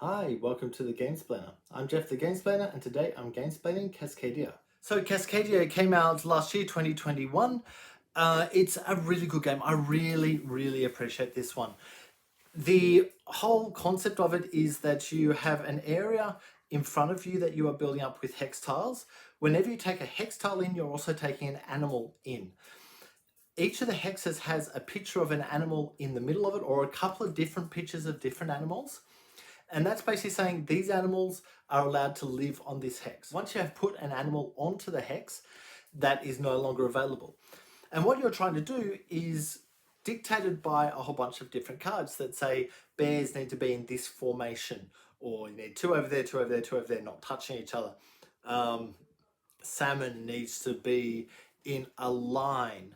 Hi, welcome to the Gamesplainer. I'm Jeff the Gamesplainer and today I'm gamesplaining Cascadia. So Cascadia came out last year, 2021. It's a really good game. I really appreciate this one. The whole concept of it is that you have an area in front of you that you are building up with hex tiles. Whenever you take a hex tile in, you're also taking an animal in. Each of the hexes has a picture of an animal in the middle of it, or a couple of different pictures of different animals. And that's basically saying these animals are allowed to live on this hex. Once you have put an animal onto the hex, that is no longer available. And what you're trying to do is dictated by a whole bunch of different cards that say bears need to be in this formation, or you need two over there, two over there, two over there, not touching each other. Salmon needs to be in a line,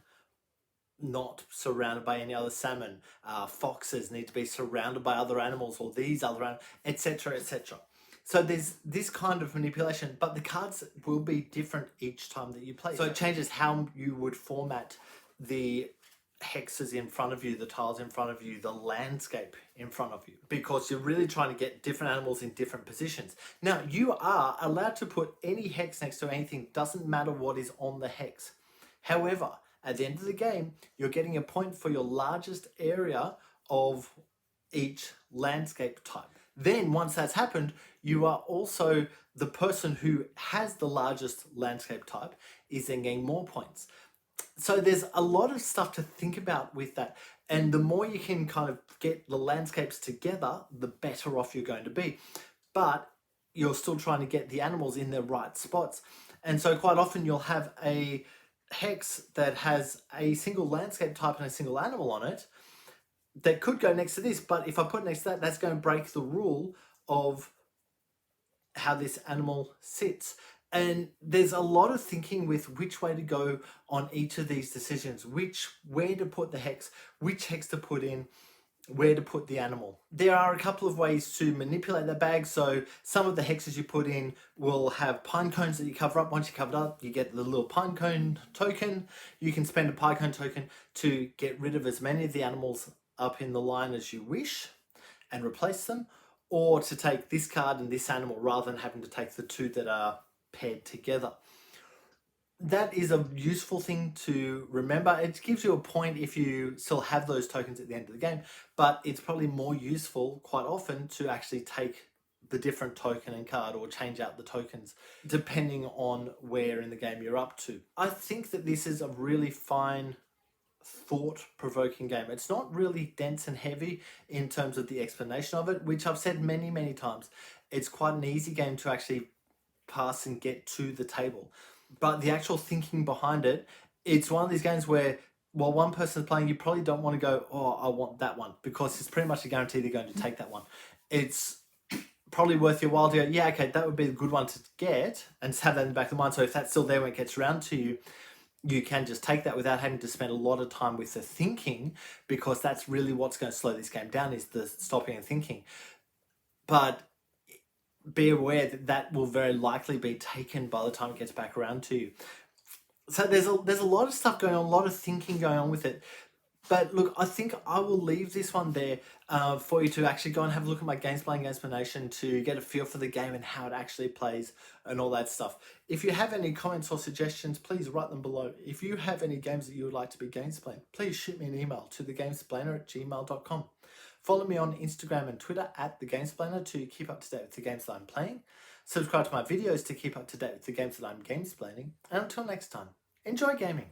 not surrounded by any other salmon. Foxes need to be surrounded by other animals, or these other animals, etc, etc. So there's this kind of manipulation, but the cards will be different each time that you play. So it changes how you would format the hexes in front of you, the tiles in front of you, the landscape in front of you, because you're really trying to get different animals in different positions. Now, you are allowed to put any hex next to anything, doesn't matter what is on the hex. However, at the end of the game, you're getting a point for your largest area of each landscape type. Then once that's happened, you are also the person who has the largest landscape type is then getting more points. So there's a lot of stuff to think about with that. And the more you can kind of get the landscapes together, the better off you're going to be. But you're still trying to get the animals in their right spots. And so quite often you'll have a hex that has a single landscape type and a single animal on it that could go next to this, but if I put it next to that, that's going to break the rule of how this animal sits. And there's a lot of thinking with which way to go on each of these decisions, where to put the hex, which hex to put in, where to put the animal. There are a couple of ways to manipulate that bag. So some of the hexes you put in will have pine cones that you cover up. Once you cover it up, you get the little pine cone token. You can spend a pine cone token to get rid of as many of the animals up in the line as you wish and replace them, or to take this card and this animal rather than having to take the two that are paired together. That is a useful thing to remember. It gives you a point if you still have those tokens at the end of the game, but it's probably more useful quite often to actually take the different token and card, or change out the tokens depending on where in the game you're up to. I think that this is a really fine, thought-provoking game. It's not really dense and heavy in terms of the explanation of it, which I've said many times. It's quite an easy game to actually pass and get to the table. But the actual thinking behind it, it's one of these games where while one person's playing, you probably don't want to go, oh, I want that one, because it's pretty much a guarantee they're going to take that one. It's probably worth your while to go, yeah, okay, that would be a good one to get, and just have that in the back of the mind. So if that's still there when it gets around to you, you can just take that without having to spend a lot of time with the thinking, because that's really what's going to slow this game down, is the stopping and thinking. But be aware that that will very likely be taken by the time it gets back around to you. So there's a lot of stuff going on, a lot of thinking going on with it. But look, I think I will leave this one there for you to actually go and have a look at my Gamesplanation to get a feel for the game and how it actually plays and all that stuff. If you have any comments or suggestions, please write them below. If you have any games that you would like to be gamesplayed, please shoot me an email to thegamesplainer@gmail.com. Follow me on Instagram and Twitter @thegamesplainer to keep up to date with the games that I'm playing. Subscribe to my videos to keep up to date with the games that I'm gamesplaining. And until next time, enjoy gaming.